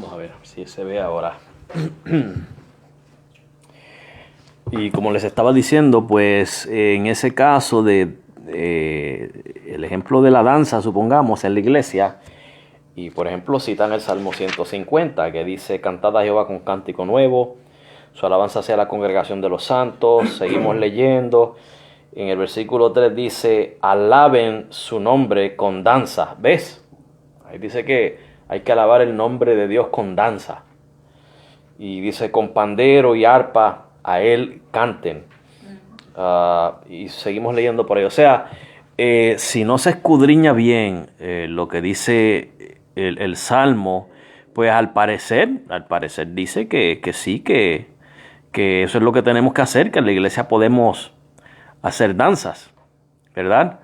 Vamos a ver si se ve ahora. Y como les estaba diciendo, pues en ese caso de el ejemplo de la danza, supongamos, en la iglesia, y por ejemplo citan el Salmo 150, que dice: cantad a Jehová con cántico nuevo, su alabanza sea la congregación de los santos. Seguimos leyendo. En el versículo 3 dice: alaben su nombre con danza. ¿Ves? Ahí dice que hay que alabar el nombre de Dios con danza. Y dice: con pandero y arpa a él canten. Y seguimos leyendo por ahí. O sea, si no se escudriña bien lo que dice el Salmo, pues al parecer dice que sí, que eso es lo que tenemos que hacer, que en la iglesia podemos hacer danzas, ¿verdad?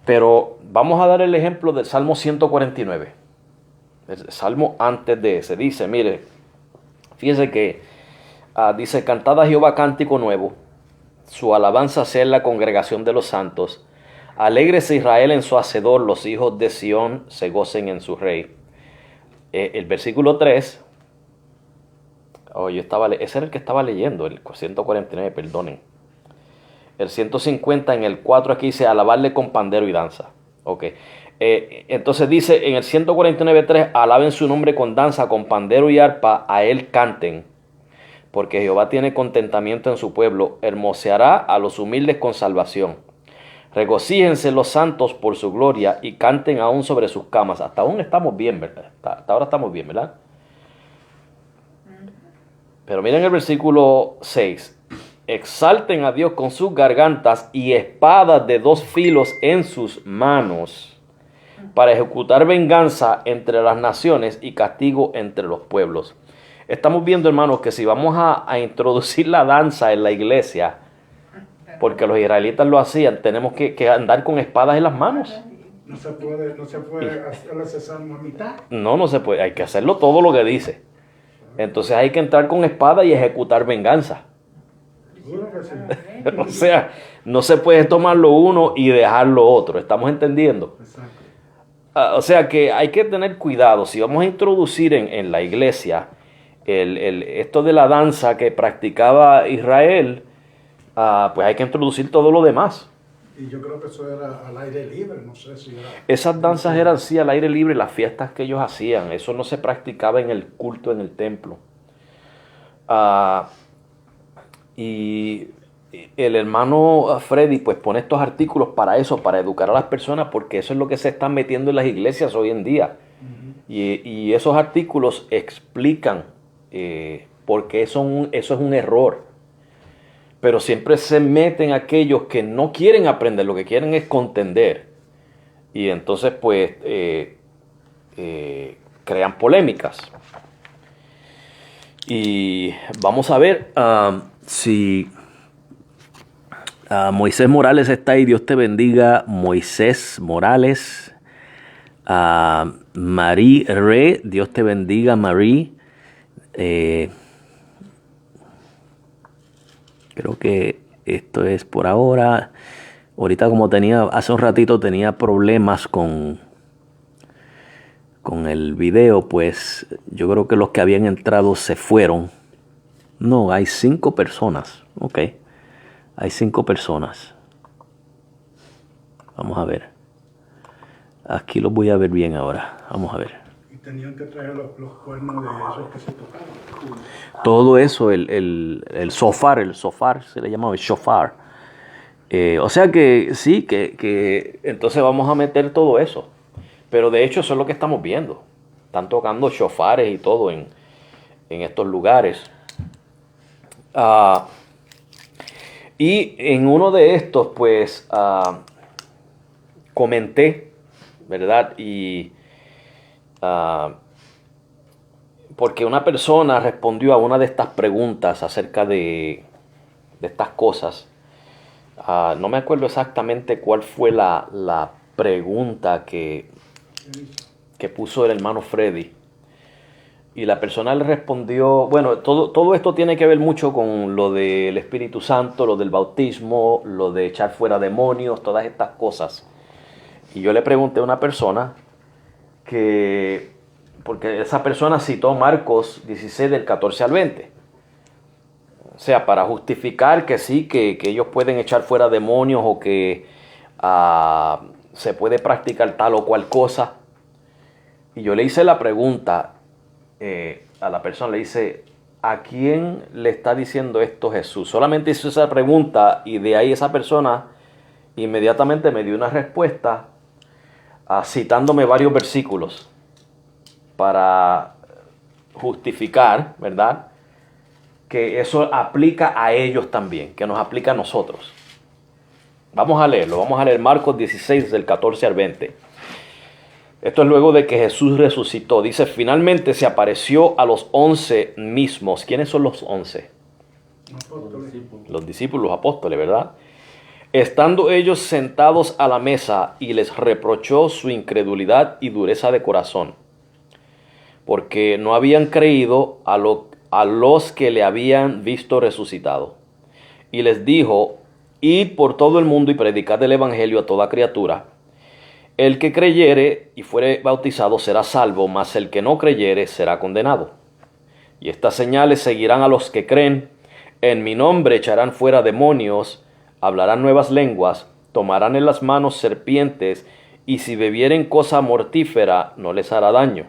Pero vamos a dar el ejemplo del Salmo 149. El Salmo antes de ese dice, mire, fíjese que dice: cantad a Jehová cántico nuevo, su alabanza sea en la congregación de los santos. Alégrese Israel en su hacedor, los hijos de Sión se gocen en su rey. El versículo 3, ese era el que estaba leyendo, el 149, perdonen. El 150 en el 4 aquí dice: alabarle con pandero y danza. Ok. Entonces dice en el 149.3: alaben su nombre con danza, con pandero y arpa, a él canten. Porque Jehová tiene contentamiento en su pueblo, hermoseará a los humildes con salvación. Regocíjense los santos por su gloria y canten aún sobre sus camas. Hasta aún estamos bien, ¿verdad? Hasta ahora estamos bien, ¿verdad? Pero miren el versículo 6. Exalten a Dios con sus gargantas y espadas de dos filos en sus manos, para ejecutar venganza entre las naciones y castigo entre los pueblos. Estamos viendo, hermanos, que si vamos a introducir la danza en la iglesia, porque los israelitas lo hacían, tenemos que andar con espadas en las manos. No se puede hacer ese salmo a mitad. No se puede, hay que hacerlo todo lo que dice. Entonces hay que entrar con espada y ejecutar venganza. Seguro que sí. O sea, no se puede tomar lo uno y dejar lo otro. ¿Estamos entendiendo? Exacto. O sea que hay que tener cuidado. Si vamos a introducir en la iglesia esto de la danza que practicaba Israel, pues hay que introducir todo lo demás. Y yo creo que eso era al aire libre, no sé si era... Esas danzas eran sí al aire libre, las fiestas que ellos hacían. Eso no se practicaba en el culto, en el templo. Y el hermano Freddy pues pone estos artículos para eso, para educar a las personas, porque eso es lo que se están metiendo en las iglesias hoy en día. Y esos artículos explican por qué eso es un error. Pero siempre se meten aquellos que no quieren aprender, lo que quieren es contender. Y entonces pues crean polémicas. Y vamos a ver si Moisés Morales está ahí. Dios te bendiga, Moisés Morales. Marie Re, Dios te bendiga, Marie. Creo que esto es por ahora. Ahorita como hace un ratito tenía problemas con el video, pues yo creo que los que habían entrado se fueron. No, hay 5 personas. Ok, hay 5 personas. Vamos a ver. Aquí los voy a ver bien ahora. Vamos a ver. Y tenían que traer los cuernos de esos que se tocaban. Todo eso, el sofar, se le llamaba el shofar. O sea que sí, que entonces vamos a meter todo eso. Pero de hecho eso es lo que estamos viendo. Están tocando shofares y todo en estos lugares. Y en uno de estos, pues, comenté, ¿verdad? Y porque una persona respondió a una de estas preguntas acerca de estas cosas. No me acuerdo exactamente cuál fue la pregunta que puso el hermano Freddy. Y la persona le respondió, bueno, todo esto tiene que ver mucho con lo del Espíritu Santo, lo del bautismo, lo de echar fuera demonios, todas estas cosas. Y yo le pregunté a una persona que porque esa persona citó Marcos 16 del 14 al 20. O sea, para justificar que sí, que ellos pueden echar fuera demonios o que se puede practicar tal o cual cosa. Y yo le hice la pregunta a la persona, le hice, ¿a quién le está diciendo esto Jesús? Solamente hizo esa pregunta y de ahí esa persona inmediatamente me dio una respuesta citándome varios versículos para justificar, ¿verdad?, que eso aplica a ellos también, que nos aplica a nosotros. Vamos a leerlo, vamos a leer Marcos 16 del 14 al 20. Esto es luego de que Jesús resucitó. Dice, finalmente se apareció a los 11 mismos. ¿Quiénes son los 11? Los discípulos, los apóstoles, ¿verdad? Estando ellos sentados a la mesa, y les reprochó su incredulidad y dureza de corazón, porque no habían creído a los que le habían visto resucitado. Y les dijo, id por todo el mundo y predicad el evangelio a toda criatura. El que creyere y fuere bautizado será salvo, mas el que no creyere será condenado. Y estas señales seguirán a los que creen. En mi nombre echarán fuera demonios, hablarán nuevas lenguas, tomarán en las manos serpientes, y si bebieren cosa mortífera no les hará daño.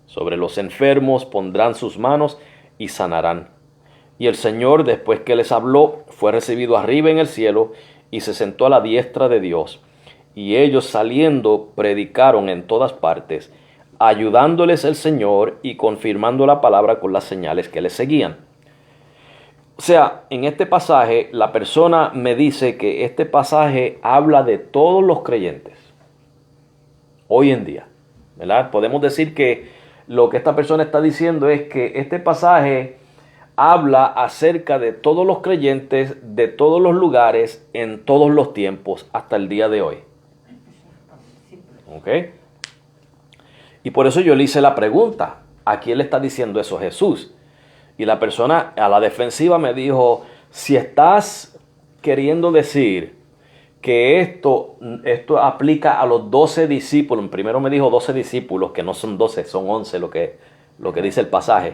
Sobre los enfermos pondrán sus manos y sanarán. Y el Señor, después que les habló, fue recibido arriba en el cielo y se sentó a la diestra de Dios. Y ellos saliendo predicaron en todas partes, ayudándoles el Señor y confirmando la palabra con las señales que les seguían. O sea, en este pasaje la persona me dice que este pasaje habla de todos los creyentes hoy en día, ¿verdad? Podemos decir que lo que esta persona está diciendo es que este pasaje habla acerca de todos los creyentes, de todos los lugares, en todos los tiempos, hasta el día de hoy. ¿Ok? Y por eso yo le hice la pregunta, ¿a quién le está diciendo eso Jesús? Y la persona a la defensiva me dijo, si estás queriendo decir que esto aplica a los 12 discípulos, primero me dijo 12 discípulos, que no son 12, son 11 lo que dice el pasaje.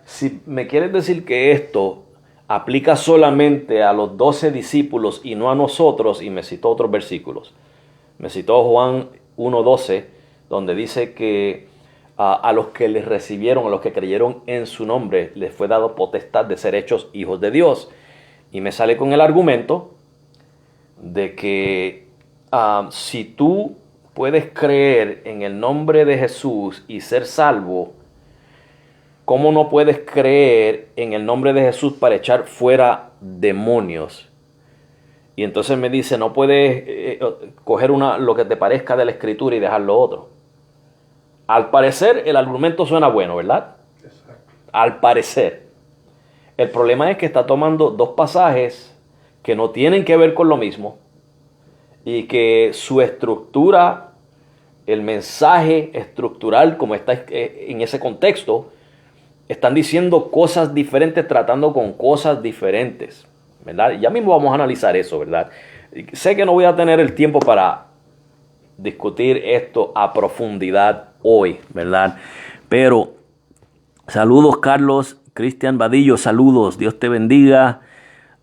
Si me quieres decir que esto aplica solamente a los 12 discípulos y no a nosotros, y me citó otros versículos. Me citó Juan 1:12, donde dice que a los que les recibieron, a los que creyeron en su nombre, les fue dado potestad de ser hechos hijos de Dios. Y me sale con el argumento de que si tú puedes creer en el nombre de Jesús y ser salvo, ¿cómo no puedes creer en el nombre de Jesús para echar fuera demonios? Y entonces me dice, no puedes coger lo que te parezca de la Escritura y dejar lo otro. Al parecer, el argumento suena bueno, ¿verdad? Exacto. Al parecer. El problema es que está tomando dos pasajes que no tienen que ver con lo mismo y que su estructura, el mensaje estructural, como está en ese contexto, están diciendo cosas diferentes, tratando con cosas diferentes, ¿verdad? Ya mismo vamos a analizar eso, ¿verdad? Sé que no voy a tener el tiempo para discutir esto a profundidad hoy, ¿verdad? Pero saludos, Carlos, Cristian Vadillo, saludos, Dios te bendiga.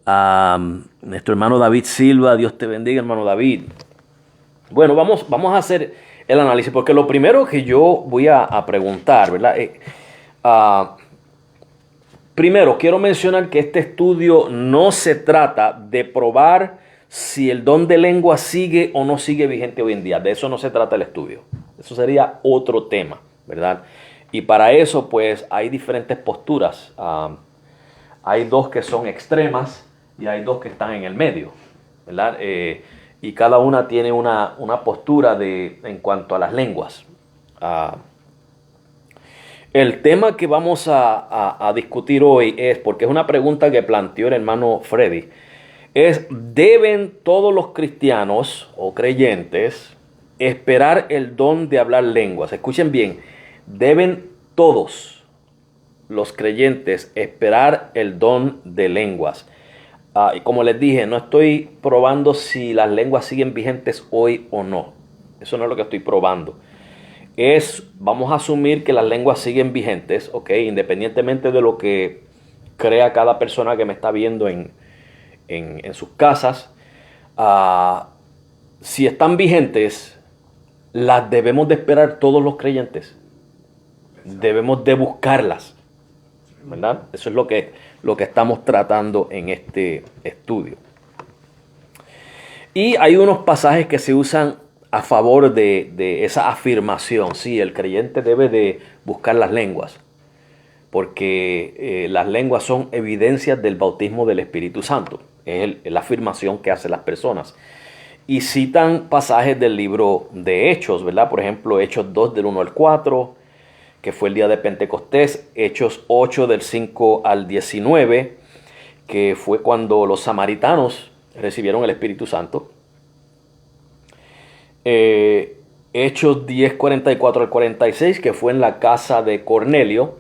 A nuestro hermano David Silva, Dios te bendiga, hermano David. Bueno, vamos a hacer el análisis, porque lo primero que yo voy a preguntar, ¿verdad? Primero, quiero mencionar que este estudio no se trata de probar si el don de lengua sigue o no sigue vigente hoy en día. De eso no se trata el estudio. Eso sería otro tema, ¿verdad? Y para eso, pues, hay diferentes posturas. Hay dos que son extremas y hay dos que están en el medio, ¿verdad? Y cada una tiene una postura en cuanto a las lenguas. El tema que vamos a discutir hoy es, porque es una pregunta que planteó el hermano Freddy, es, ¿deben todos los cristianos o creyentes esperar el don de hablar lenguas? Escuchen bien, ¿deben todos los creyentes esperar el don de lenguas? Y como les dije, no estoy probando si las lenguas siguen vigentes hoy o no. Eso no es lo que estoy probando. vamos a asumir que las lenguas siguen vigentes, ¿ok? Independientemente de lo que crea cada persona que me está viendo en sus casas. Si están vigentes, las debemos de esperar todos los creyentes. Debemos de buscarlas, ¿verdad? Eso es lo que estamos tratando en este estudio. Y hay unos pasajes que se usan a favor de esa afirmación. Sí, el creyente debe de buscar las lenguas, porque las lenguas son evidencias del bautismo del Espíritu Santo. Es la afirmación que hacen las personas. Y citan pasajes del libro de Hechos, ¿verdad? Por ejemplo, Hechos 2 del 1 al 4, que fue el día de Pentecostés. Hechos 8 del 5 al 19, que fue cuando los samaritanos recibieron el Espíritu Santo. Hechos 10, 44 al 46, que fue en la casa de Cornelio.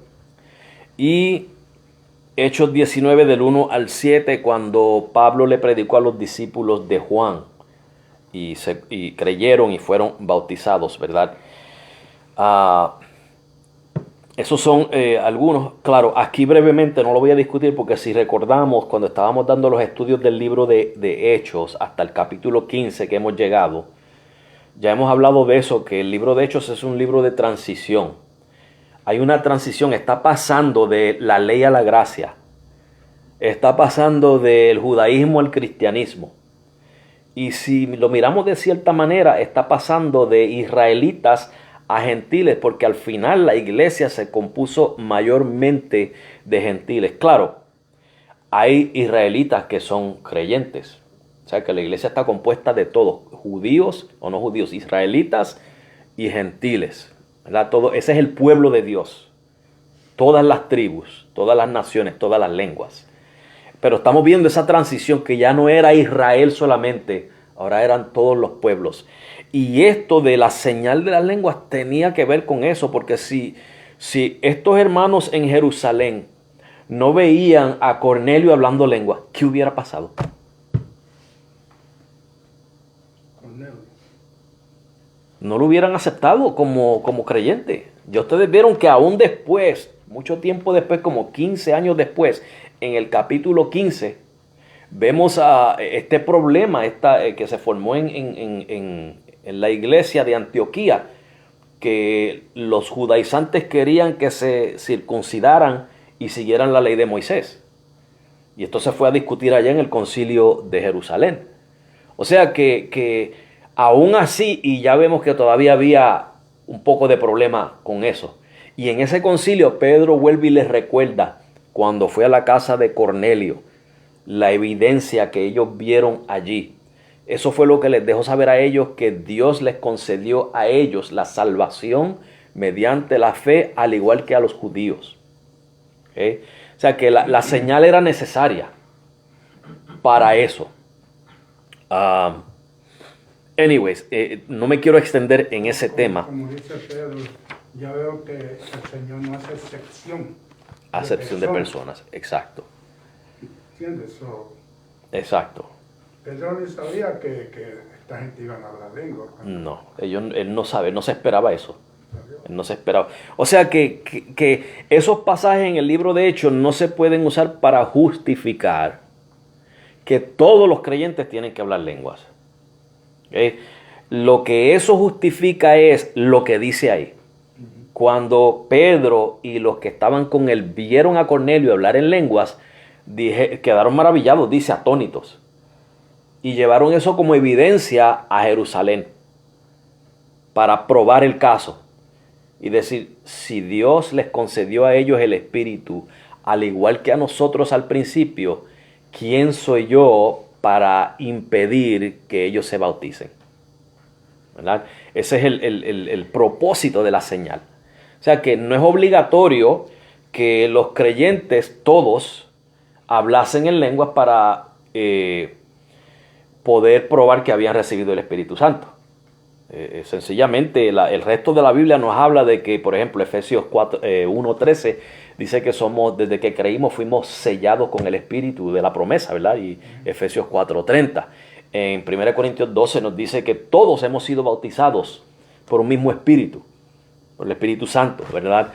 Y Hechos 19 del 1 al 7, cuando Pablo le predicó a los discípulos de Juan y creyeron y fueron bautizados, ¿verdad? Esos son algunos. Claro, aquí brevemente no lo voy a discutir, porque si recordamos, cuando estábamos dando los estudios del libro de Hechos hasta el capítulo 15 que hemos llegado, ya hemos hablado de eso, que el libro de Hechos es un libro de transición. Hay una transición, está pasando de la ley a la gracia, está pasando del judaísmo al cristianismo. Y si lo miramos de cierta manera, está pasando de israelitas a gentiles, porque al final la iglesia se compuso mayormente de gentiles. Claro, hay israelitas que son creyentes. O sea que la iglesia está compuesta de todos, judíos o no judíos, israelitas y gentiles, ¿verdad? Ese es el pueblo de Dios. Todas las tribus, todas las naciones, todas las lenguas. Pero estamos viendo esa transición, que ya no era Israel solamente, ahora eran todos los pueblos. Y esto de la señal de las lenguas tenía que ver con eso, porque si estos hermanos en Jerusalén no veían a Cornelio hablando lengua, ¿qué hubiera pasado? No lo hubieran aceptado como creyente. Ya ustedes vieron que aún después, mucho tiempo después, como 15 años después, en el capítulo 15, vemos este problema que se formó en la iglesia de Antioquía, que los judaizantes querían que se circuncidaran y siguieran la ley de Moisés. Y esto se fue a discutir allá en el concilio de Jerusalén. O sea que aún así, y ya vemos que todavía había un poco de problema con eso. Y en ese concilio Pedro vuelve y les recuerda, cuando fue a la casa de Cornelio, la evidencia que ellos vieron allí. Eso fue lo que les dejó saber a ellos, que Dios les concedió a ellos la salvación mediante la fe, al igual que a los judíos. ¿Okay? O sea que la señal era necesaria para eso. Anyways, no me quiero extender en ese tema. Como dice Pedro, ya veo que el Señor no hace excepción. Acepción de personas, exacto. ¿Entiendes? Exacto. Pedro no sabía que esta gente iba a hablar lengua. No, él no sabe, no se esperaba eso. Él no se esperaba. O sea que esos pasajes en el libro de Hechos no se pueden usar para justificar que todos los creyentes tienen que hablar lenguas. ¿Okay? Lo que eso justifica es lo que dice ahí. Cuando Pedro y los que estaban con él vieron a Cornelio hablar en lenguas, quedaron maravillados, dice, atónitos. Y llevaron eso como evidencia a Jerusalén para probar el caso. Y decir, si Dios les concedió a ellos el Espíritu, al igual que a nosotros al principio, ¿quién soy yo para impedir que ellos se bauticen? ¿Verdad? Ese es el propósito de la señal. O sea que no es obligatorio que los creyentes todos hablasen en lenguas para poder probar que habían recibido el Espíritu Santo. Sencillamente el resto de la Biblia nos habla de que, por ejemplo, Efesios 1:13 dice que desde que creímos fuimos sellados con el Espíritu de la promesa, ¿verdad? Y Efesios 4:30. En 1 Corintios 12 nos dice que todos hemos sido bautizados por un mismo Espíritu. por el Espíritu Santo, ¿verdad?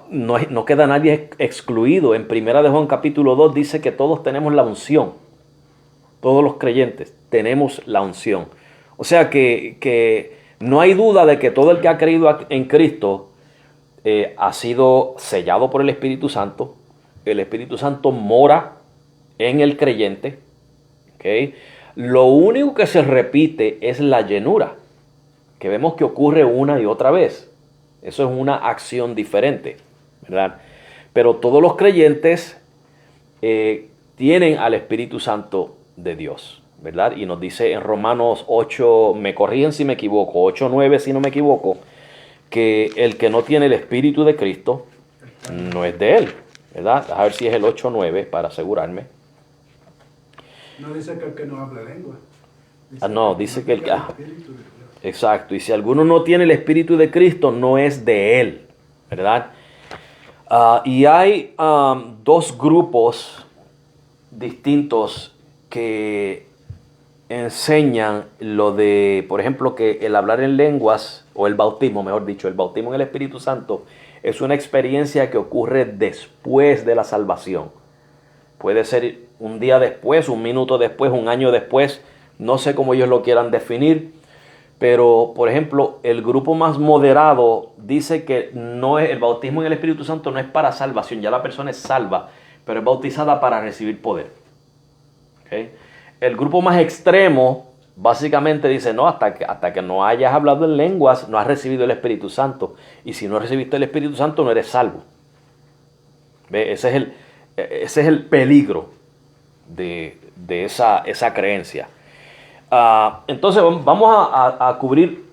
No queda nadie excluido. En Primera de Juan capítulo 2 dice que todos tenemos la unción. Todos los creyentes tenemos la unción. O sea que no hay duda de que todo el que ha creído en Cristo ha sido sellado por el Espíritu Santo. El Espíritu Santo mora en el creyente. ¿Okay? Lo único que se repite es la llenura, que vemos que ocurre una y otra vez. Eso es una acción diferente, ¿verdad? Pero todos los creyentes tienen al Espíritu Santo de Dios, ¿verdad? Y nos dice en Romanos 8, me corrigen si me equivoco, 8:9 si no me equivoco, que el que no tiene el Espíritu de Cristo no es de él, ¿verdad? A ver si es el 8:9 para asegurarme. No dice que el que no hable lengua. Dice que el que... exacto, y si alguno no tiene el Espíritu de Cristo, no es de él, ¿verdad? Y hay dos grupos distintos que enseñan lo de, por ejemplo, que el hablar en lenguas, o el bautismo, mejor dicho, el bautismo en el Espíritu Santo, es una experiencia que ocurre después de la salvación. Puede ser un día después, un minuto después, un año después, no sé cómo ellos lo quieran definir, pero, por ejemplo, el grupo más moderado dice que no es, el bautismo en el Espíritu Santo no es para salvación, ya la persona es salva, pero es bautizada para recibir poder. ¿Okay? El grupo más extremo básicamente dice, no, hasta que no hayas hablado en lenguas, no has recibido el Espíritu Santo. Y si no recibiste el Espíritu Santo, no eres salvo. ¿Ve? Ese es el peligro de esa creencia. Entonces vamos a cubrir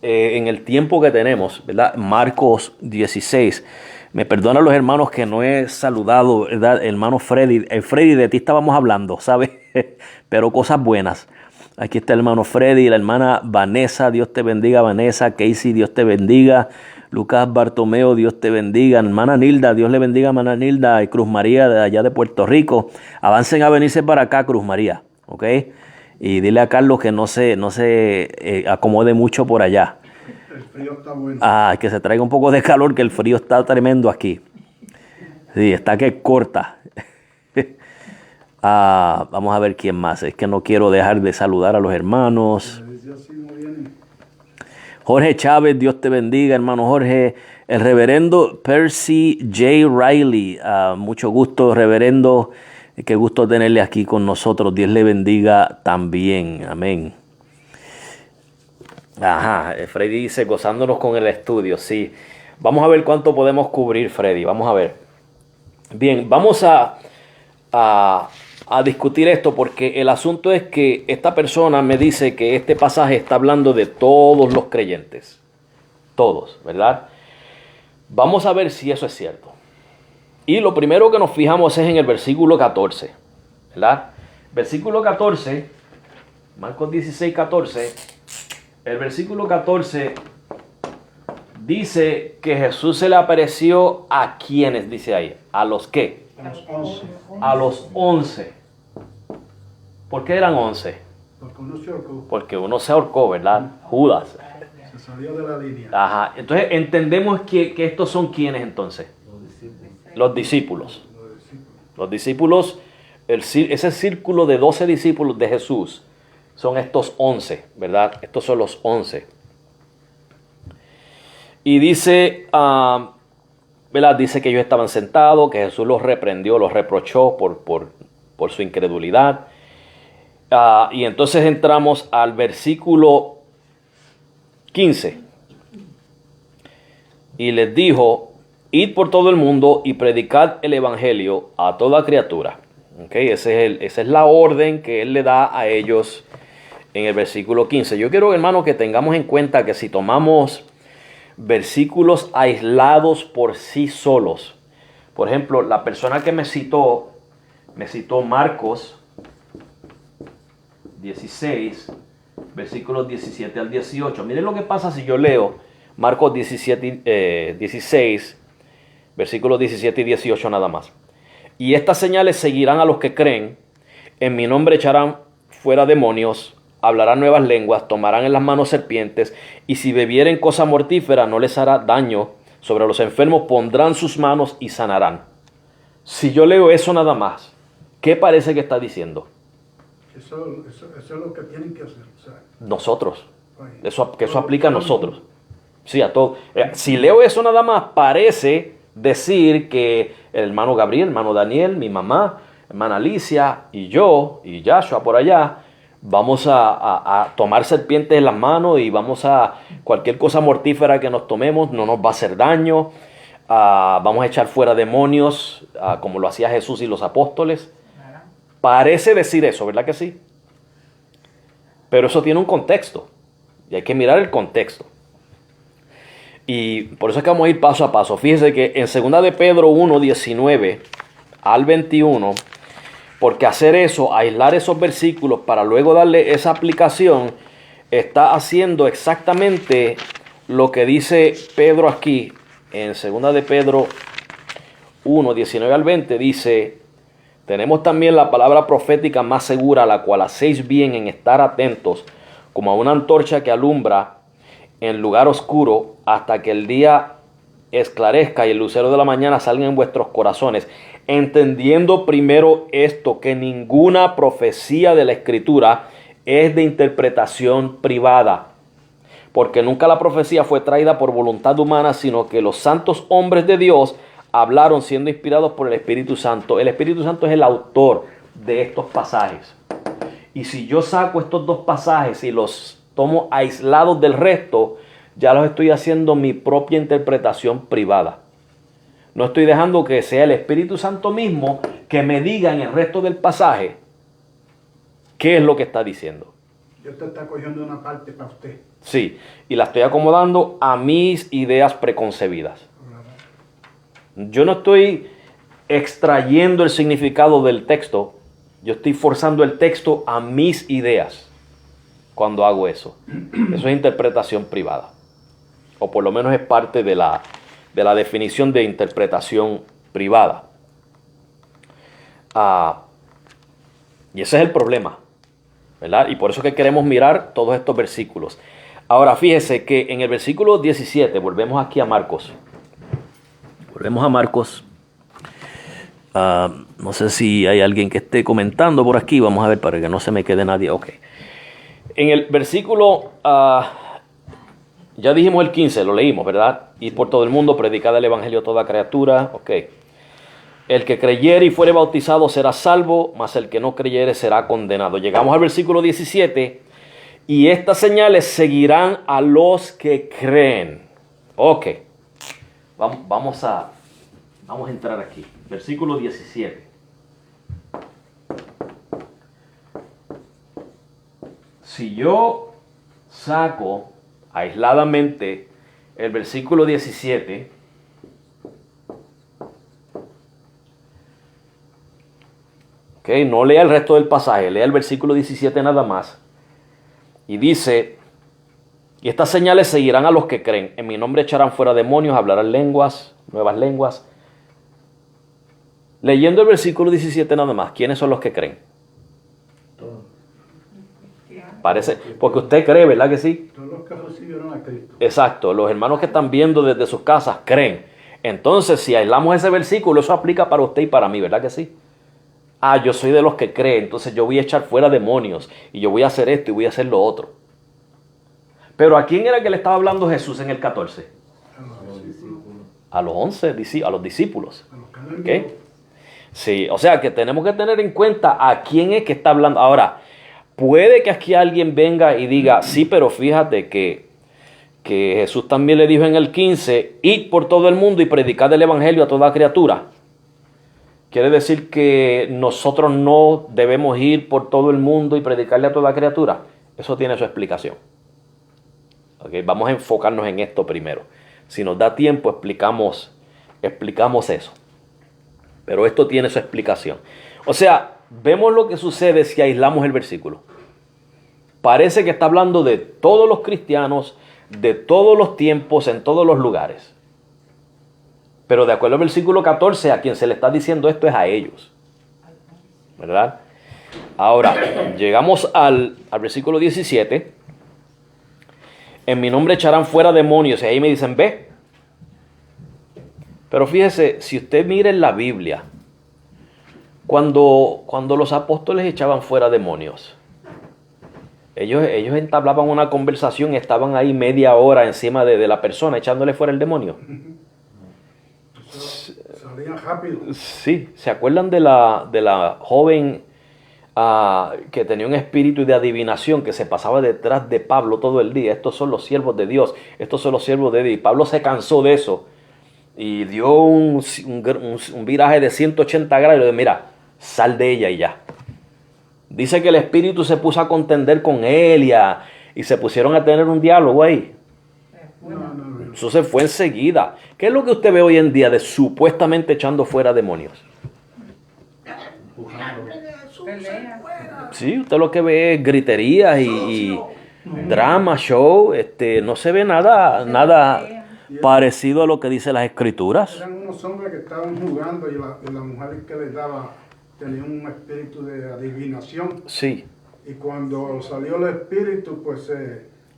en el tiempo que tenemos, ¿verdad? Marcos 16. Me perdonan los hermanos que no he saludado, ¿verdad? Hermano Freddy. Freddy, de ti estábamos hablando, ¿sabes? Pero cosas buenas. Aquí está el hermano Freddy, la hermana Vanessa, Dios te bendiga, Vanessa. Casey, Dios te bendiga. Lucas Bartomeo, Dios te bendiga. Hermana Nilda, Dios le bendiga, hermana Nilda. Y Cruz María, de allá de Puerto Rico. Avancen a venirse para acá, Cruz María, ¿ok? Y dile a Carlos que no se acomode mucho por allá. El frío está bueno. Que se traiga un poco de calor, que el frío está tremendo aquí. Sí, está que corta. Vamos a ver quién más. Es que no quiero dejar de saludar a los hermanos. Jorge Chávez, Dios te bendiga, hermano Jorge. El reverendo Percy J. Riley. Mucho gusto, reverendo. Qué gusto tenerle aquí con nosotros. Dios le bendiga también. Amén. Freddy dice, gozándonos con el estudio. Sí. Vamos a ver cuánto podemos cubrir, Freddy. Vamos a ver. Bien, vamos a discutir esto porque el asunto es que esta persona me dice que este pasaje está hablando de todos los creyentes. Todos, ¿verdad? Vamos a ver si eso es cierto. Y lo primero que nos fijamos es en el versículo 14, ¿verdad? Versículo 14, Marcos 16, 14. El versículo 14 dice que Jesús se le apareció a quienes, dice ahí, ¿a los qué? A los 11. A los 11. ¿Por qué eran 11? Porque uno se ahorcó. Porque uno se ahorcó, ¿verdad? Judas. Se salió de la línea. Ajá. Entonces entendemos que estos son quienes entonces. Los discípulos. Los discípulos, ese círculo de 12 discípulos de Jesús son estos 11, ¿verdad? Estos son los 11. Y dice, ¿verdad? Dice que ellos estaban sentados, que Jesús los reprendió, los reprochó por su incredulidad. Y entonces entramos al versículo 15. Y les dijo, id por todo el mundo y predicad el evangelio a toda criatura. ¿Okay? Esa es la orden que él le da a ellos en el versículo 15. Yo quiero, hermano, que tengamos en cuenta que si tomamos versículos aislados por sí solos, por ejemplo, la persona que me citó Marcos 16, versículos 17 al 18. Miren lo que pasa si yo leo Marcos 16, versículos 17 y 18 nada más. Y estas señales seguirán a los que creen. En mi nombre echarán fuera demonios. hablarán nuevas lenguas, tomarán en las manos serpientes, y si bebieren cosa mortífera no les hará daño. Sobre los enfermos pondrán sus manos y sanarán. Si yo leo eso nada más, ¿qué parece que está diciendo? Eso es lo que tienen que hacer. O sea, Nosotros. oye, Que eso aplica a nosotros. Sí, a todo. Si leo eso nada más, parece decir que el hermano Gabriel, el hermano Daniel, mi mamá, hermana Alicia y yo, y Joshua por allá, vamos a tomar serpientes en las manos y vamos a cualquier cosa mortífera que nos tomemos no nos va a hacer daño. Vamos a echar fuera demonios como lo hacía Jesús y los apóstoles. Parece decir eso, ¿verdad que sí? Pero eso tiene un contexto y hay que mirar el contexto. Y por eso es que vamos a ir paso a paso. Fíjese que en 2 de Pedro 1, 19 al 21, porque hacer eso, aislar esos versículos para luego darle esa aplicación, está haciendo exactamente lo que dice Pedro aquí. En 2 de Pedro 1, 19 al 20 dice: tenemos también la palabra profética más segura, a la cual hacéis bien en estar atentos, como a una antorcha que alumbra en lugar oscuro, hasta que el día esclarezca y el lucero de la mañana salga en vuestros corazones, entendiendo primero esto, que ninguna profecía de la Escritura es de interpretación privada, porque nunca la profecía fue traída por voluntad humana, sino que los santos hombres de Dios hablaron siendo inspirados por el Espíritu Santo. El Espíritu Santo es el autor de estos pasajes. Y si yo saco estos dos pasajes y los tomo aislados del resto, ya los estoy haciendo mi propia interpretación privada. No estoy dejando que sea el Espíritu Santo mismo que me diga en el resto del pasaje qué es lo que está diciendo. Dios te está cogiendo una parte para usted. Sí, y la estoy acomodando a mis ideas preconcebidas. Yo no estoy extrayendo el significado del texto, yo estoy forzando el texto a mis ideas cuando hago eso. Eso es interpretación privada, o por lo menos es parte de la definición de interpretación privada. Y ese es el problema, ¿verdad? Y por eso que queremos mirar todos estos versículos. Ahora fíjese que en el versículo 17, volvemos aquí a Marcos. Volvemos a Marcos. No sé si hay alguien que esté comentando por aquí. Vamos a ver para que no se me quede nadie. Ok. En el versículo, ya dijimos el 15, lo leímos, ¿verdad? Y por todo el mundo predicad el evangelio a toda criatura. Ok. El que creyere y fuere bautizado será salvo, mas el que no creyere será condenado. Llegamos al versículo 17. Y estas señales seguirán a los que creen. Ok. Vamos a entrar aquí. Versículo 17. Si yo saco aisladamente el versículo 17, no lea el resto del pasaje, lea el versículo 17 nada más. Y dice: y estas señales seguirán a los que creen. En mi nombre echarán fuera demonios, hablarán lenguas, nuevas lenguas. Leyendo el versículo 17 nada más, ¿quiénes son los que creen? Parece, porque usted cree, ¿verdad que sí? Todos los que recibieron a Cristo. Exacto, los hermanos que están viendo desde sus casas creen. Entonces, si aislamos ese versículo, eso aplica para usted y para mí, ¿verdad que sí? Yo soy de los que creen, entonces yo voy a echar fuera demonios y yo voy a hacer esto y voy a hacer lo otro. Pero ¿a quién era que le estaba hablando Jesús en el 14? A los 11, a los discípulos. ¿Okay? Sí, o sea que tenemos que tener en cuenta a quién es que está hablando. Ahora, puede que aquí alguien venga y diga: sí, pero fíjate que Jesús también le dijo en el 15, id por todo el mundo y predicad el evangelio a toda criatura. Quiere decir que nosotros no debemos ir por todo el mundo y predicarle a toda criatura. Eso tiene su explicación. Okay, vamos a enfocarnos en esto primero. Si nos da tiempo, explicamos eso. Pero esto tiene su explicación. O sea, vemos lo que sucede si aislamos el versículo. Parece que está hablando de todos los cristianos, de todos los tiempos, en todos los lugares. Pero de acuerdo al versículo 14, a quien se le está diciendo esto es a ellos, ¿verdad? Ahora, llegamos al versículo 17. En mi nombre echarán fuera demonios. Y ahí me dicen, ve. Pero fíjese, si usted mira en la Biblia, cuando los apóstoles echaban fuera demonios, ellos entablaban una conversación y estaban ahí media hora encima de la persona echándole fuera el demonio. Salían rápido. Sí, ¿se acuerdan de la joven que tenía un espíritu de adivinación que se pasaba detrás de Pablo todo el día? Estos son los siervos de Dios, estos son los siervos de Dios. Y Pablo se cansó de eso y dio un viraje de 180 grados y le dijo, mira, sal de ella y ya. Dice que el espíritu se puso a contender con él y se pusieron a tener un diálogo ahí. No. Eso se fue enseguida. ¿Qué es lo que usted ve hoy en día de supuestamente echando fuera demonios? Sí, usted lo que ve es griterías y drama, show. No se ve nada parecido a lo que dice las escrituras. Eran unos hombres que estaban jugando y la mujer que les daba tenía un espíritu de adivinación. Sí. Y cuando salió el espíritu, pues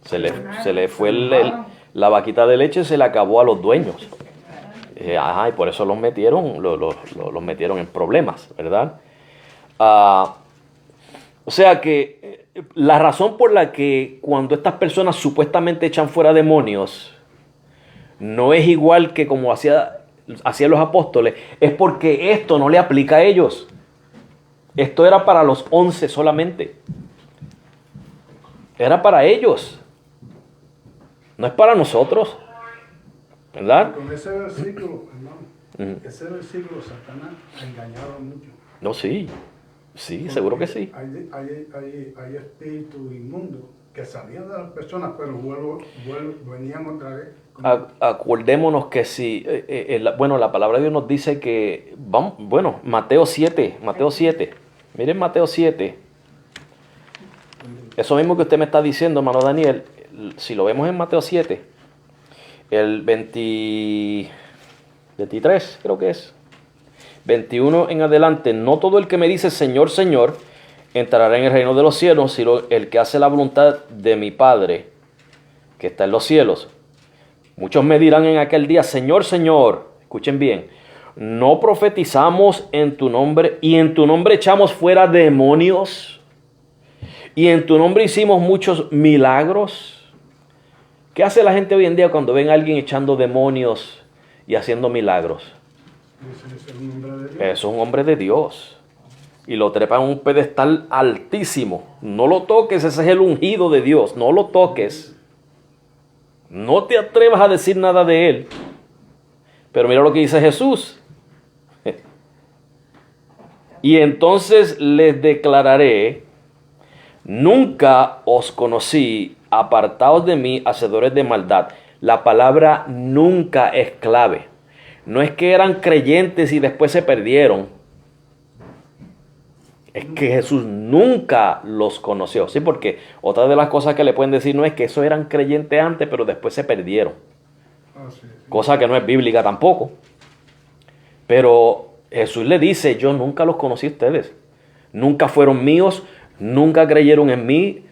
Se le fue la vaquita de leche, se le acabó a los dueños. Y por eso los metieron en problemas, ¿verdad? O sea que la razón por la que cuando estas personas supuestamente echan fuera demonios no es igual que como hacían los apóstoles, es porque esto no le aplica a ellos. Esto era para los 11 solamente. Era para ellos. No es para nosotros. ¿Verdad? con ese versículo, hermano, ese versículo Satanás ha engañado mucho. No, sí. Sí, seguro que sí. Hay espíritus inmundos que salían de las personas, pero venían otra vez. Acordémonos que si, la palabra de Dios nos dice que, Mateo 7, miren Mateo 7, eso mismo que usted me está diciendo, hermano Daniel, si lo vemos en Mateo 7, el 23 creo que es, 21 en adelante, no todo el que me dice Señor, Señor, entrará en el reino de los cielos, sino el que hace la voluntad de mi Padre, que está en los cielos. Muchos me dirán en aquel día, Señor, Señor, escuchen bien, ¿no profetizamos en tu nombre y en tu nombre echamos fuera demonios? ¿Y en tu nombre hicimos muchos milagros? ¿Qué hace la gente hoy en día cuando ven a alguien echando demonios y haciendo milagros? Es un hombre de Dios. Y lo trepan en un pedestal altísimo. No lo toques, ese es el ungido de Dios. No lo toques. No te atrevas a decir nada de él. Pero mira lo que dice Jesús. Y entonces les declararé, nunca os conocí, apartaos de mí, hacedores de maldad. La palabra nunca es clave. No es que eran creyentes y después se perdieron. Es que Jesús nunca los conoció. Sí, porque otra de las cosas que le pueden decir no es que esos eran creyentes antes, pero después se perdieron. Sí. Cosa que no es bíblica tampoco. Pero Jesús le dice, yo nunca los conocí a ustedes. Nunca fueron míos, nunca creyeron en mí,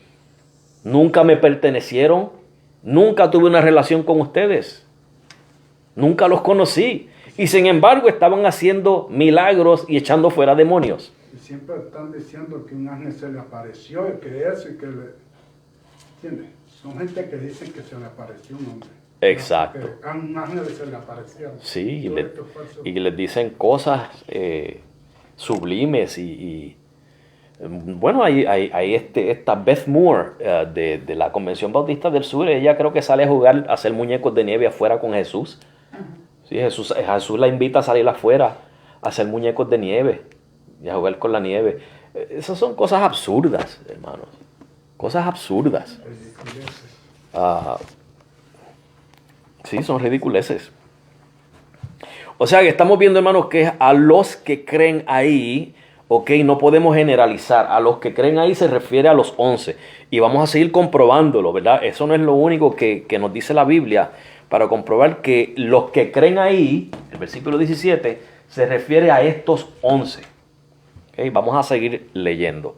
nunca me pertenecieron, nunca tuve una relación con ustedes. Nunca los conocí. Y sin embargo estaban haciendo milagros y echando fuera demonios. Y siempre están diciendo que un ángel se le apareció y que eso y que le... ¿Entiendes? Son gente que dicen que se le apareció un hombre. Exacto. Que a un ángel se le apareció. Sí, y les dicen cosas sublimes bueno, hay esta Beth Moore de la Convención Bautista del Sur. Ella creo que sale a jugar, a hacer muñecos de nieve afuera con Jesús. Sí, Jesús la invita a salir afuera a hacer muñecos de nieve y a jugar con la nieve. Esas son cosas absurdas, hermanos. Cosas absurdas. Sí, son ridiculeces. O sea que estamos viendo, hermanos, que a los que creen ahí, ok, no podemos generalizar. A los que creen ahí se refiere a los 11. Y vamos a seguir comprobándolo, ¿verdad? Eso no es lo único que nos dice la Biblia para comprobar que los que creen ahí, el versículo 17, se refiere a estos 11. ¿Ok? ¿Okay? Vamos a seguir leyendo.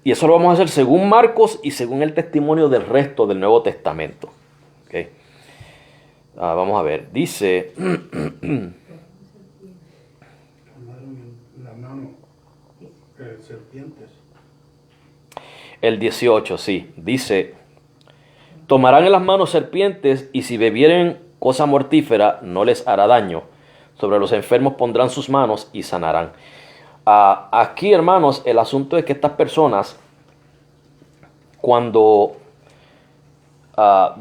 Y eso lo vamos a hacer según Marcos y según el testimonio del resto del Nuevo Testamento. ¿Okay? Vamos a ver. Dice... la mano serpientes. El 18, sí. Dice... Tomarán en las manos serpientes y si bebieren cosa mortífera no les hará daño. Sobre los enfermos pondrán sus manos y sanarán. Aquí, hermanos, el asunto es que estas personas, cuando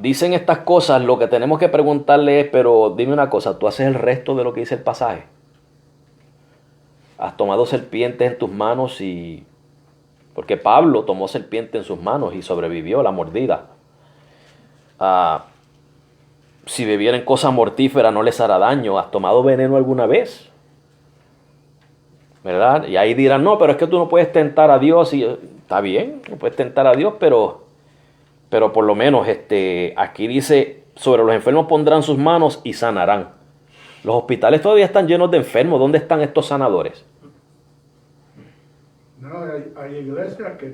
dicen estas cosas, lo que tenemos que preguntarle es, pero dime una cosa, ¿tú haces el resto de lo que dice el pasaje? ¿Has tomado serpientes en tus manos? Porque Pablo tomó serpiente en sus manos y sobrevivió a la mordida. Si bebieren cosa mortífera no les hará daño. ¿Has tomado veneno alguna vez? ¿Verdad? Y ahí dirán, no, pero es que tú no puedes tentar a Dios. Y está bien, no puedes tentar a Dios, pero por lo menos aquí dice, sobre los enfermos pondrán sus manos y sanarán. Los hospitales todavía están llenos de enfermos. ¿Dónde están estos sanadores? No, hay iglesias que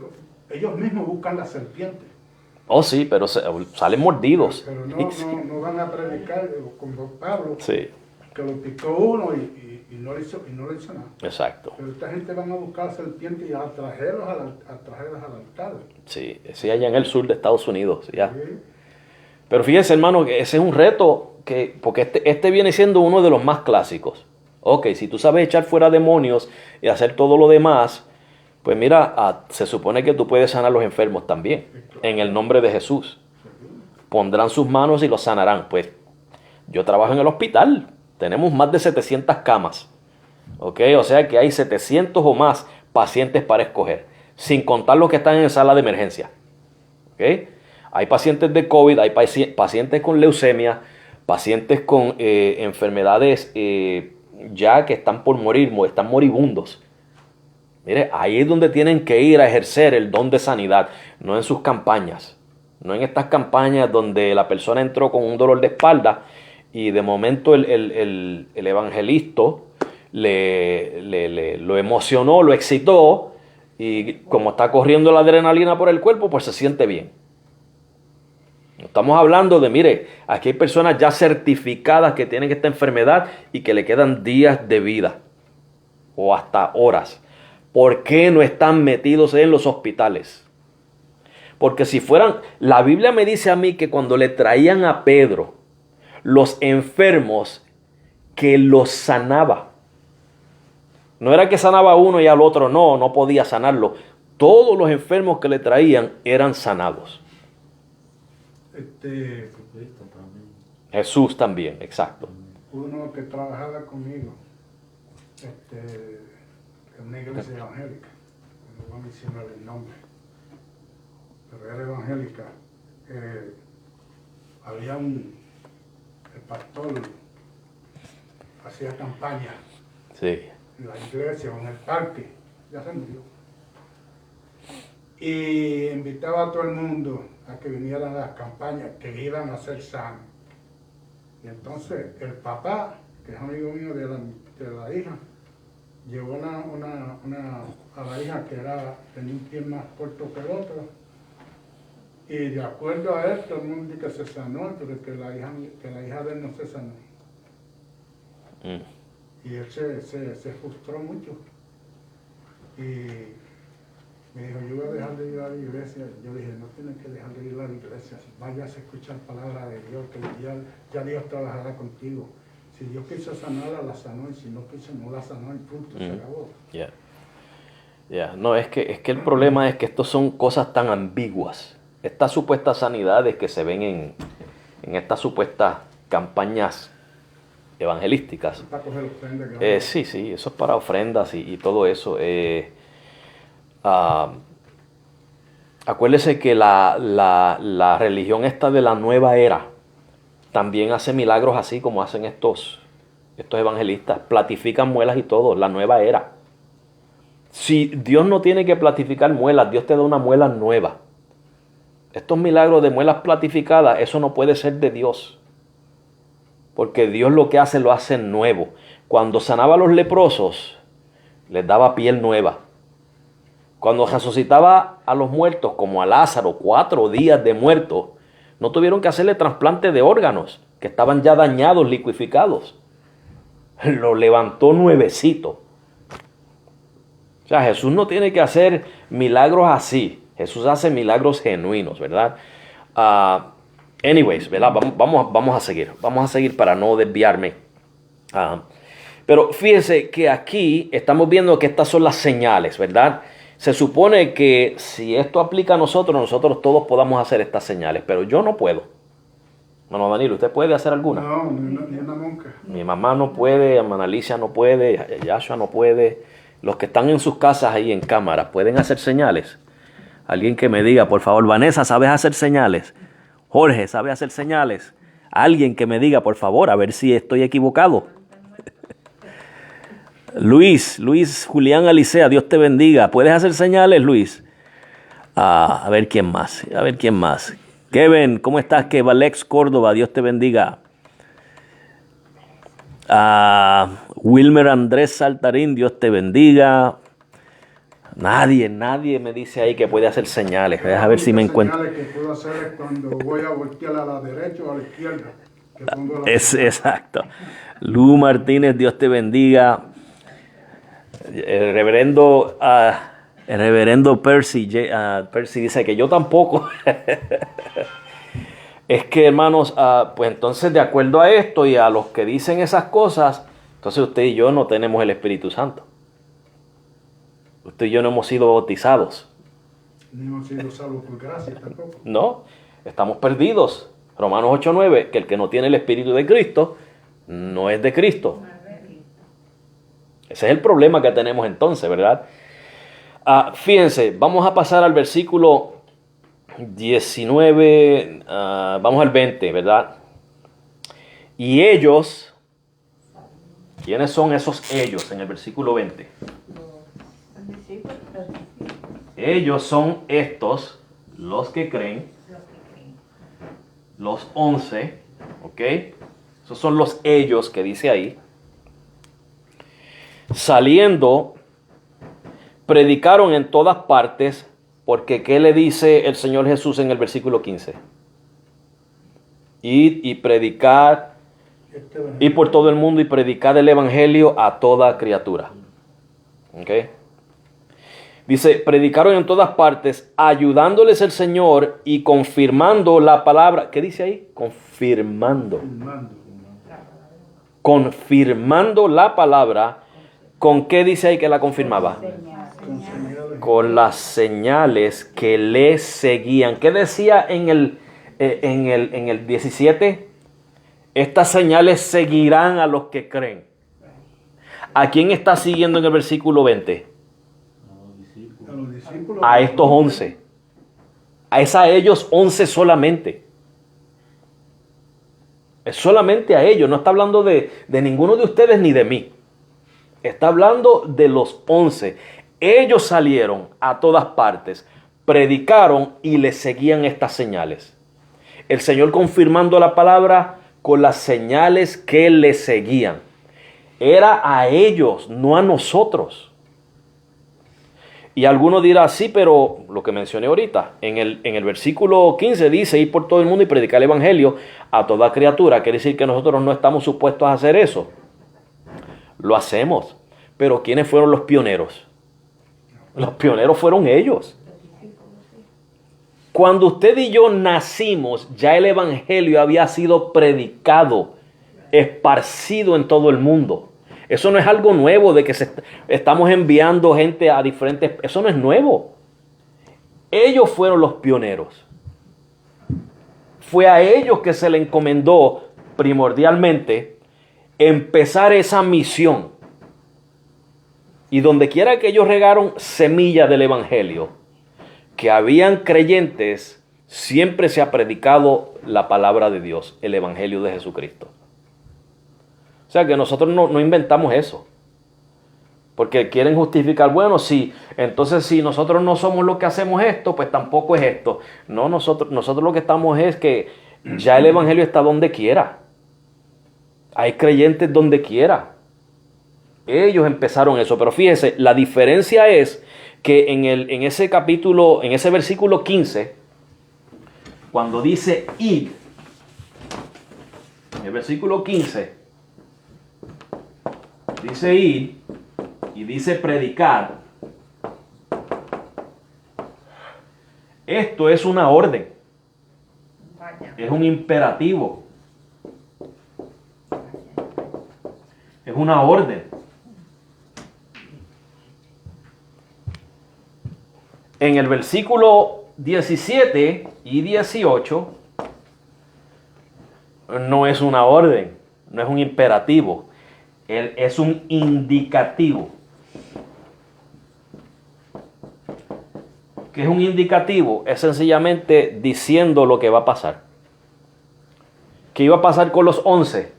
ellos mismos buscan la serpiente. Oh, sí, pero salen mordidos. Pero no van a predicar como Pablo, Sí, que lo picó uno y no le hizo nada. exacto. Pero esta gente van a buscar serpientes y a traerlos al altar. Sí, allá en el sur de Estados Unidos. Ya. ¿Sí? Pero fíjense, hermano, que ese es un reto, porque este viene siendo uno de los más clásicos. Ok, si tú sabes echar fuera demonios y hacer todo lo demás, pues mira, se supone que tú puedes sanar a los enfermos también, en el nombre de Jesús. Pondrán sus manos y los sanarán. Pues yo trabajo en el hospital, tenemos más de 700 camas, ¿ok? O sea que hay 700 o más pacientes para escoger, sin contar los que están en sala de emergencia, ¿ok? Hay pacientes de COVID, hay pacientes con leucemia, pacientes con enfermedades ya que están por morir, están moribundos. Mire, ahí es donde tienen que ir a ejercer el don de sanidad, no en sus campañas. No en estas campañas donde la persona entró con un dolor de espalda y de momento el evangelista lo emocionó, lo excitó y como está corriendo la adrenalina por el cuerpo, pues se siente bien. Estamos hablando de, mire, aquí hay personas ya certificadas que tienen esta enfermedad y que le quedan días de vida o hasta horas. ¿Por qué no están metidos en los hospitales? Porque si fueran, la Biblia me dice a mí que cuando le traían a Pedro los enfermos, que los sanaba. No era que sanaba a uno y al otro no podía sanarlo. Todos los enfermos que le traían eran sanados. Jesús también, exacto. Uno que trabajaba conmigo, en una iglesia evangélica, no voy a mencionar el nombre, pero era evangélica. El pastor hacía campaña Sí. en la iglesia o en el parque, ya se murió. Y invitaba a todo el mundo a que vinieran a las campañas, que iban a ser sanos. Y entonces el papá, que es amigo mío de la hija, llevó a la hija que tenía un pie más corto que el otro. Y de acuerdo a él, todo el mundo dice que se sanó, pero que la hija de él no se sanó. Y él se frustró mucho. Y me dijo, yo voy a dejar de ir a la iglesia. Yo dije, no tienes que dejar de ir a la iglesia. Vayas a escuchar palabra de Dios, que ya Dios trabajará contigo. Si Dios quiso sanarla, la sanó. Y si no quiso, no la sanó. Y punto, se acabó. No, es que el problema es que estos son cosas tan ambiguas. Estas supuestas sanidades que se ven en estas supuestas campañas evangelísticas. Para coger ofrendas. Sí, eso es para ofrendas y todo eso. Acuérdese que la religión esta de la nueva era también hace milagros así como hacen estos evangelistas. Platifican muelas y todo, la nueva era. Si Dios no tiene que platificar muelas, Dios te da una muela nueva. Estos milagros de muelas platificadas, eso no puede ser de Dios. Porque Dios lo que hace, lo hace nuevo. Cuando sanaba a los leprosos, les daba piel nueva. Cuando resucitaba a los muertos, como a Lázaro, 4 días de muerto, no tuvieron que hacerle trasplante de órganos, que estaban ya dañados, liquificados. Lo levantó nuevecito. O sea, Jesús no tiene que hacer milagros así. Jesús hace milagros genuinos, ¿verdad? Anyways, ¿verdad? Vamos a seguir. Vamos a seguir para no desviarme. Pero fíjense que aquí estamos viendo que estas son las señales, ¿verdad? Se supone que si esto aplica a nosotros todos podamos hacer estas señales, pero yo no puedo. No, Danilo, ¿usted puede hacer alguna? No, ni una nunca. Mi mamá no puede, hermana Alicia no puede, Yashua no puede. Los que están en sus casas ahí en cámara, ¿pueden hacer señales? Alguien que me diga, por favor, Vanessa, ¿sabes hacer señales? Jorge, ¿sabe hacer señales? Alguien que me diga, por favor, a ver si estoy equivocado. Luis Julián Alicea, Dios te bendiga. ¿Puedes hacer señales, Luis? A ver quién más. Kevin, ¿cómo estás? Alex Córdoba, Dios te bendiga. Wilmer Andrés Saltarín, Dios te bendiga. Nadie me dice ahí que puede hacer señales. A ver si me encuentro. Señales que puedo hacer es cuando voy a voltear a la derecha o a la izquierda. Que pongo la Exacto. Lu Martínez, Dios te bendiga. El reverendo Percy dice que yo tampoco. Es que, hermanos, pues entonces de acuerdo a esto y a los que dicen esas cosas, entonces usted y yo no tenemos el Espíritu Santo. Usted y yo no hemos sido bautizados. Ni hemos sido salvos por gracia tampoco. No, estamos perdidos. Romanos 8:9, que el que no tiene el Espíritu de Cristo no es de Cristo. Ese es el problema que tenemos entonces, ¿verdad? Fíjense, vamos a pasar al versículo 19, vamos al 20, ¿verdad? Y ellos, ¿quiénes son esos ellos en el versículo 20? Ellos son estos, los que creen, los 11, ¿ok? Esos son los ellos que dice ahí. Saliendo, predicaron en todas partes, porque ¿qué le dice el Señor Jesús en el versículo 15? Id y predicad, y por todo el mundo y predicad el evangelio a toda criatura. ¿Ok? Dice, predicaron en todas partes, ayudándoles el Señor y confirmando la palabra. ¿Qué dice ahí? Confirmando la palabra. ¿Con qué dice ahí que la confirmaba? Con las señales que le seguían. ¿Qué decía en el 17? Estas señales seguirán a los que creen. ¿A quién está siguiendo en el versículo 20? A estos 11. Es a ellos 11 solamente. Es solamente a ellos. No está hablando de ninguno de ustedes ni de mí. Está hablando de los 11. Ellos salieron a todas partes, predicaron y les seguían estas señales. El Señor confirmando la palabra con las señales que le seguían. Era a ellos, no a nosotros. Y alguno dirá, sí, pero lo que mencioné ahorita, en el versículo 15 dice, ir por todo el mundo y predicar el evangelio a toda criatura. Quiere decir que nosotros no estamos supuestos a hacer eso. Lo hacemos. Pero ¿quiénes fueron los pioneros? Los pioneros fueron ellos. Cuando usted y yo nacimos, ya el evangelio había sido predicado, esparcido en todo el mundo. Eso no es algo nuevo de que estamos enviando gente a diferentes... Eso no es nuevo. Ellos fueron los pioneros. Fue a ellos que se le encomendó primordialmente empezar esa misión. Y donde quiera que ellos regaron semilla del evangelio, que habían creyentes, siempre se ha predicado la palabra de Dios, el evangelio de Jesucristo. O sea que nosotros no inventamos eso. Porque quieren justificar, bueno, sí, entonces si nosotros no somos los que hacemos esto, pues tampoco es esto. No, nosotros lo que estamos es que ya el evangelio está donde quiera. Hay creyentes donde quiera. Ellos empezaron eso, pero fíjese, la diferencia es que en ese capítulo, en ese versículo 15, cuando dice id, en el versículo 15, dice id y dice predicar. Esto es una orden, es un imperativo, es una orden. En el versículo 17 y 18 no es una orden, no es un imperativo, es un indicativo. ¿Qué es un indicativo? Es sencillamente diciendo lo que va a pasar. ¿Qué iba a pasar con los 11?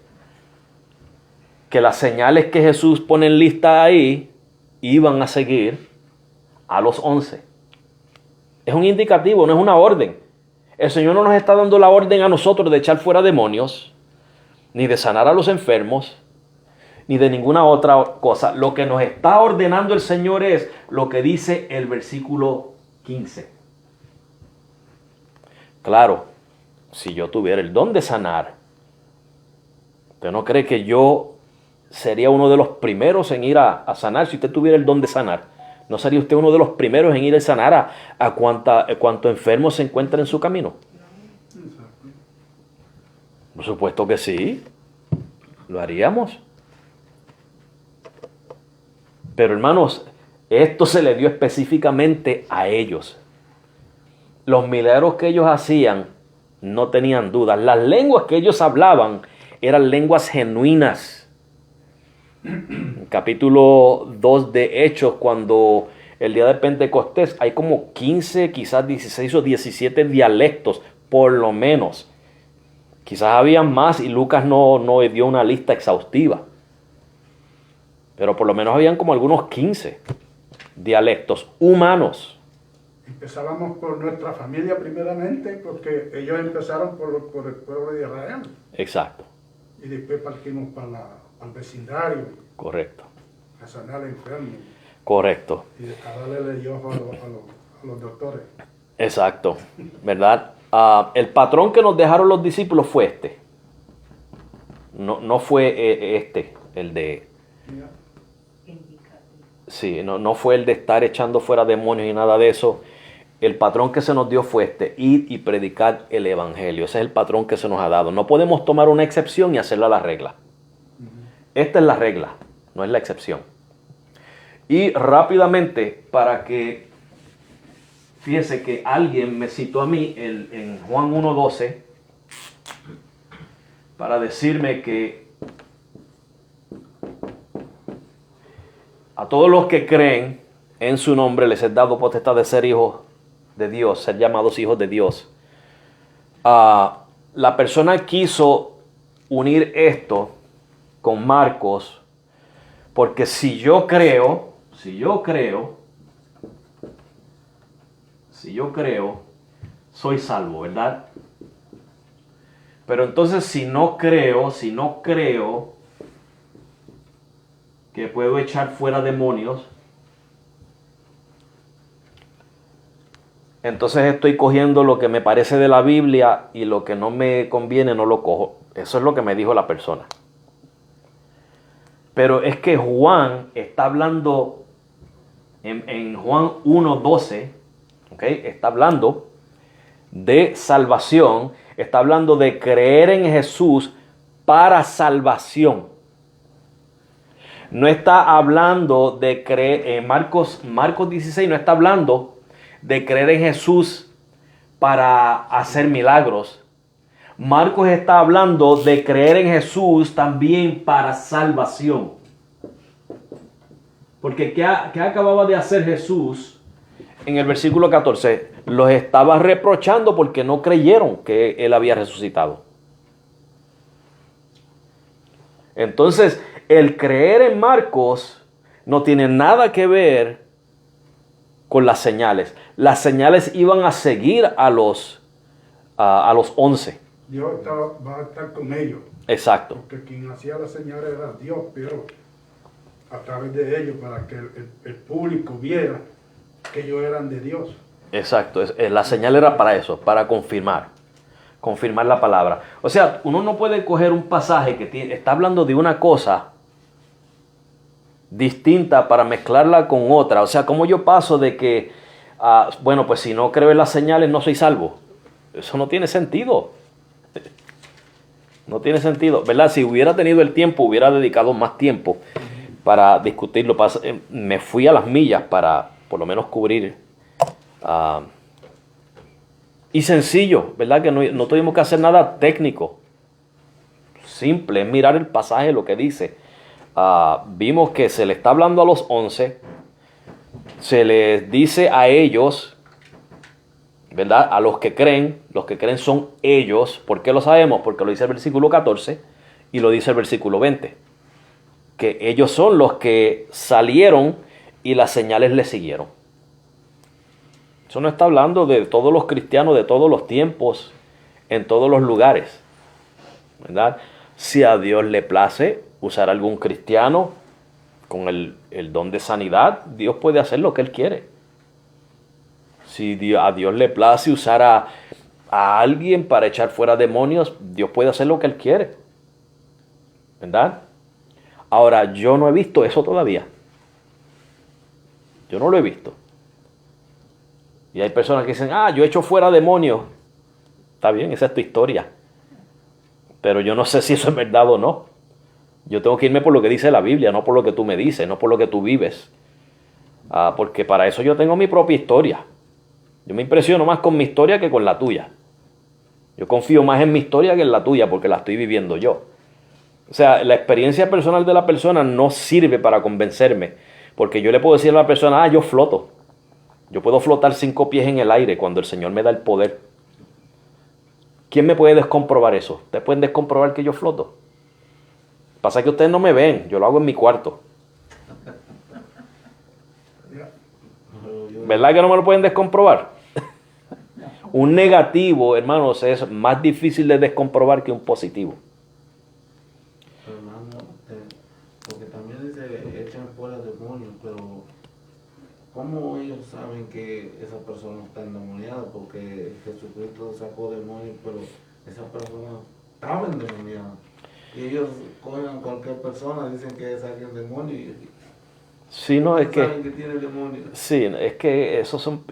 Que las señales que Jesús pone en lista ahí iban a seguir a los 11. Es un indicativo, no es una orden. El Señor no nos está dando la orden a nosotros de echar fuera demonios, ni de sanar a los enfermos, ni de ninguna otra cosa. Lo que nos está ordenando el Señor es lo que dice el versículo 15. Claro, si yo tuviera el don de sanar, ¿usted no cree que yo sería uno de los primeros en ir a sanar? Si usted tuviera el don de sanar, ¿no sería usted uno de los primeros en ir a sanar a cuánto enfermo se encuentra en su camino? Por supuesto que sí, lo haríamos. Pero hermanos, esto se le dio específicamente a ellos. Los milagros que ellos hacían no tenían dudas. Las lenguas que ellos hablaban eran lenguas genuinas. En capítulo 2 de Hechos, cuando el día de Pentecostés, hay como 15, quizás 16 o 17 dialectos, por lo menos. Quizás habían más y Lucas no dio una lista exhaustiva. Pero por lo menos habían como algunos 15 dialectos humanos. Empezábamos por nuestra familia primeramente, porque ellos empezaron por el pueblo de Israel. Exacto. Y después partimos para el vecindario. Correcto. A sanar al enfermo. Correcto. Y a darle el ojo a los doctores. Exacto. ¿Verdad? El patrón que nos dejaron los discípulos fue este. No fue el de... Sí, no fue el de estar echando fuera demonios y nada de eso. El patrón que se nos dio fue este: ir y predicar el evangelio. Ese es el patrón que se nos ha dado. No podemos tomar una excepción y hacerla la regla. Esta es la regla, no es la excepción. Y rápidamente, para que fíjese que alguien me citó a mí en Juan 1:12 para decirme que a todos los que creen en su nombre les es dado potestad de ser hijos de Dios, ser llamados hijos de Dios. La persona quiso unir esto con Marcos, porque si yo creo, soy salvo, ¿verdad? Pero entonces si no creo que puedo echar fuera demonios, entonces estoy cogiendo lo que me parece de la Biblia y lo que no me conviene no lo cojo. Eso es lo que me dijo la persona. Pero es que Juan está hablando en Juan 1:12, ¿okay? Está hablando de salvación, está hablando de creer en Jesús para salvación. No está hablando de creer, en Marcos 16 no está hablando de creer en Jesús para hacer milagros. Marcos está hablando de creer en Jesús también para salvación. Porque ¿qué acababa de hacer Jesús en el versículo 14? Los estaba reprochando porque no creyeron que Él había resucitado. Entonces, el creer en Marcos no tiene nada que ver con las señales. Las señales iban a seguir a los 11. Dios va a estar con ellos. Exacto. Porque quien hacía las señales era Dios, pero a través de ellos para que el público viera que ellos eran de Dios. Exacto, la señal era para eso, para confirmar la palabra. O sea, uno no puede coger un pasaje que está hablando de una cosa distinta para mezclarla con otra. O sea, ¿cómo yo paso de que, bueno, pues si no creo en las señales no soy salvo? Eso no tiene sentido. No tiene sentido, ¿verdad? Si hubiera tenido el tiempo, hubiera dedicado más tiempo para discutirlo. Me fui a las millas para por lo menos cubrir. Y sencillo, ¿verdad? Que no tuvimos que hacer nada técnico. Simple, es mirar el pasaje, lo que dice. Vimos que se le está hablando a los 11. Se les dice a ellos, ¿verdad? A los que creen son ellos. ¿Por qué lo sabemos? Porque lo dice el versículo 14 y lo dice el versículo 20. Que ellos son los que salieron y las señales les siguieron. Eso no está hablando de todos los cristianos de todos los tiempos, en todos los lugares, ¿verdad? Si a Dios le place usar a algún cristiano con el don de sanidad, Dios puede hacer lo que Él quiere. Si a Dios le place usar a alguien para echar fuera demonios, Dios puede hacer lo que Él quiere, ¿verdad? Ahora, yo no he visto eso todavía. Yo no lo he visto. Y hay personas que dicen, yo echo fuera demonios. Está bien, esa es tu historia. Pero yo no sé si eso es verdad o no. Yo tengo que irme por lo que dice la Biblia, no por lo que tú me dices, no por lo que tú vives. Porque para eso yo tengo mi propia historia. Yo me impresiono más con mi historia que con la tuya. Yo confío más en mi historia que en la tuya porque la estoy viviendo yo. O sea, la experiencia personal de la persona no sirve para convencerme. Porque yo le puedo decir a la persona, yo floto. Yo puedo flotar 5 pies en el aire cuando el Señor me da el poder. ¿Quién me puede descomprobar eso? ¿Ustedes pueden descomprobar que yo floto? Pasa que ustedes no me ven, yo lo hago en mi cuarto. ¿Verdad que no me lo pueden descomprobar? Un negativo, hermanos, es más difícil de descomprobar que un positivo. Hermano, porque también dice echan fuera demonios, pero ¿cómo ellos saben que esa persona está endemoniada? Porque Jesucristo sacó demonios, pero esa persona estaba endemoniada. Y ellos cogen a cualquier persona, dicen que es alguien demonio y sí, no, es saben que tiene demonios. Sí, es que esos son,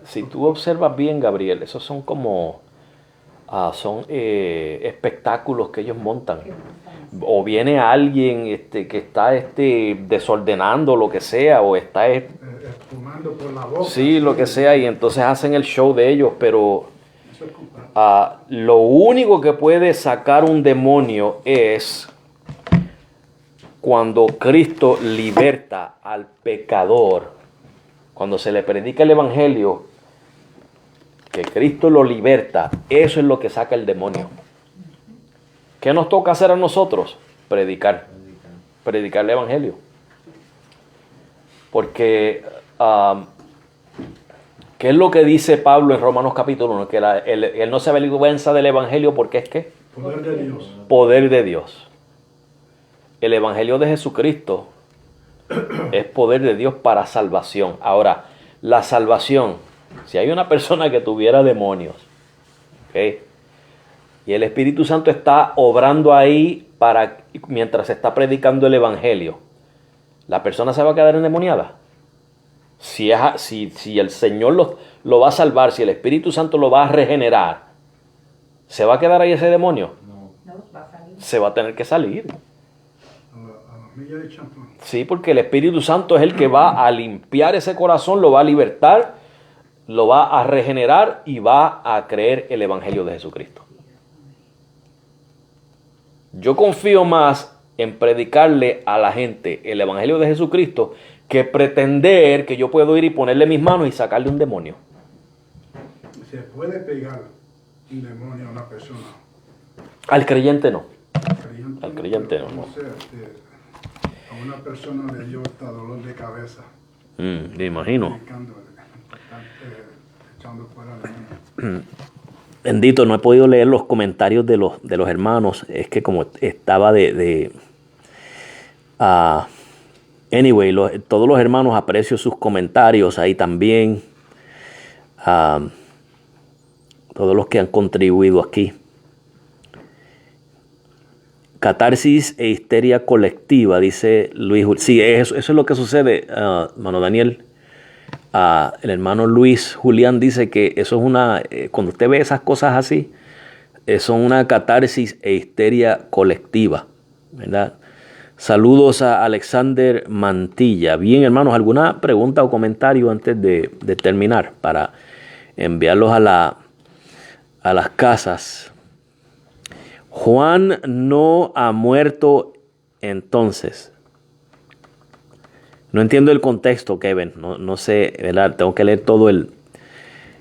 si tú observas bien, Gabriel, esos son como, espectáculos que ellos montan. O viene alguien que está desordenando lo que sea, o está Espumando por la boca. sí, lo que sea, y entonces hacen el show de ellos, pero lo único que puede sacar un demonio es cuando Cristo liberta al pecador, cuando se le predica el evangelio, que Cristo lo liberta, eso es lo que saca el demonio. ¿Qué nos toca hacer a nosotros? Predicar el evangelio. Porque, ¿qué es lo que dice Pablo en Romanos capítulo 1? Que él no se avergüenza del evangelio porque es ¿qué? Poder de Dios. Poder de Dios. El evangelio de Jesucristo es poder de Dios para salvación. Ahora, la salvación, si hay una persona que tuviera demonios, ¿okay? Y el Espíritu Santo está obrando ahí mientras se está predicando el evangelio, ¿la persona se va a quedar endemoniada? Si el Señor lo va a salvar, si el Espíritu Santo lo va a regenerar, ¿se va a quedar ahí ese demonio? No. Va a salir. Se va a tener que salir. A la milla de champán. Sí, porque el Espíritu Santo es el que va a limpiar ese corazón, lo va a libertar, lo va a regenerar y va a creer el evangelio de Jesucristo. Yo confío más en predicarle a la gente el evangelio de Jesucristo que pretender que yo puedo ir y ponerle mis manos y sacarle un demonio. Se puede pegar un demonio a una persona. Al creyente no. Al creyente no. No sé, a una persona le dio hasta dolor de cabeza. Me imagino. Echando fuera demonios. Bendito, no he podido leer los comentarios de los hermanos. Es que como estaba Anyway, todos los hermanos aprecio sus comentarios ahí también. Todos los que han contribuido aquí. Catarsis e histeria colectiva, dice Luis. Sí, eso es lo que sucede, hermano Daniel. El hermano Luis Julián dice que eso es cuando usted ve esas cosas así, son una catarsis e histeria colectiva, ¿verdad? Saludos a Alexander Mantilla. Bien, hermanos, ¿alguna pregunta o comentario antes de terminar para enviarlos a las casas? Juan no ha muerto entonces. No entiendo el contexto, Kevin. No sé, ¿verdad? Tengo que leer todo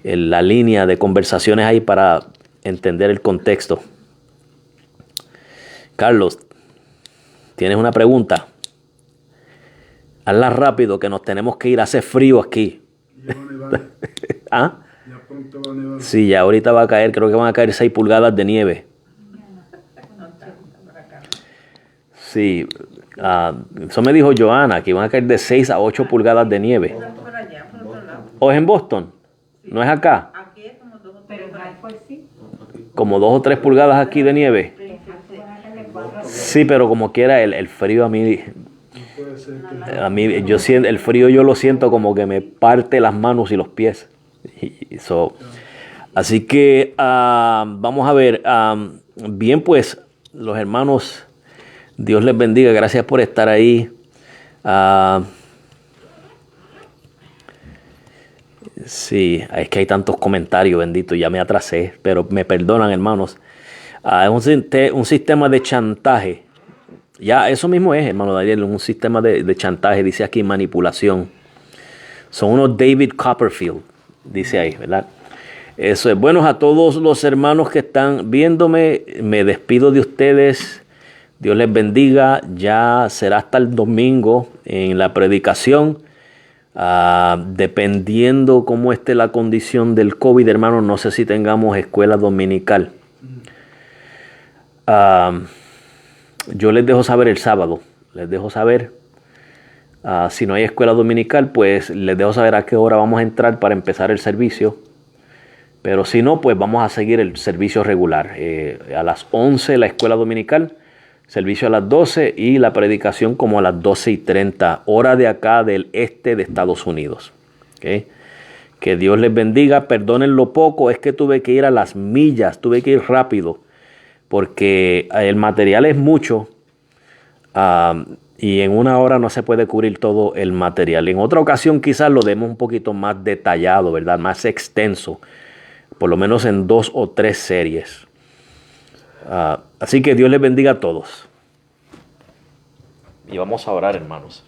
la línea de conversaciones ahí para entender el contexto. Carlos, ¿tienes una pregunta? Hazla rápido, que nos tenemos que ir. Hace frío aquí. ¿Ah? Ya pronto va a nevar. Sí, ya ahorita va a caer, creo que van a caer 6 pulgadas de nieve. Sí, eso me dijo Joana, que van a caer de 6 a 8 pulgadas de nieve. ¿O es en Boston? ¿No es acá? Aquí es como 2 o 3 por ahí. Pues sí. Como 2 o 3 pulgadas aquí de nieve. Sí, pero como quiera, el frío a mí, Puede ser que yo siento, el frío yo lo siento como que me parte las manos y los pies. Así que vamos a ver. Bien, pues los hermanos, Dios les bendiga. Gracias por estar ahí. Sí, es que hay tantos comentarios, bendito. Ya me atrasé, pero me perdonan, hermanos. Es un sistema de chantaje. Ya, eso mismo es, hermano Daniel, un sistema de chantaje. Dice aquí manipulación. Son unos David Copperfield, dice ahí, ¿verdad? Eso es. Buenos a todos los hermanos que están viéndome. Me despido de ustedes. Dios les bendiga. Ya será hasta el domingo en la predicación. Dependiendo cómo esté la condición del COVID, hermanos, no sé si tengamos escuela dominical. Yo les dejo saber el sábado. Les dejo saber. Si no hay escuela dominical, pues les dejo saber a qué hora vamos a entrar para empezar el servicio. Pero si no, pues vamos a seguir el servicio regular. A las 11 la escuela dominical, servicio a las 12 y la predicación como a las 12:30, hora de acá del este de Estados Unidos. ¿Okay? Que Dios les bendiga. Perdonen lo poco, es que tuve que ir a las millas, tuve que ir rápido, porque el material es mucho y en una hora no se puede cubrir todo el material. En otra ocasión quizás lo demos un poquito más detallado, ¿verdad? Más extenso, por lo menos en 2 o 3 series. Así que Dios les bendiga a todos. Y vamos a orar, hermanos.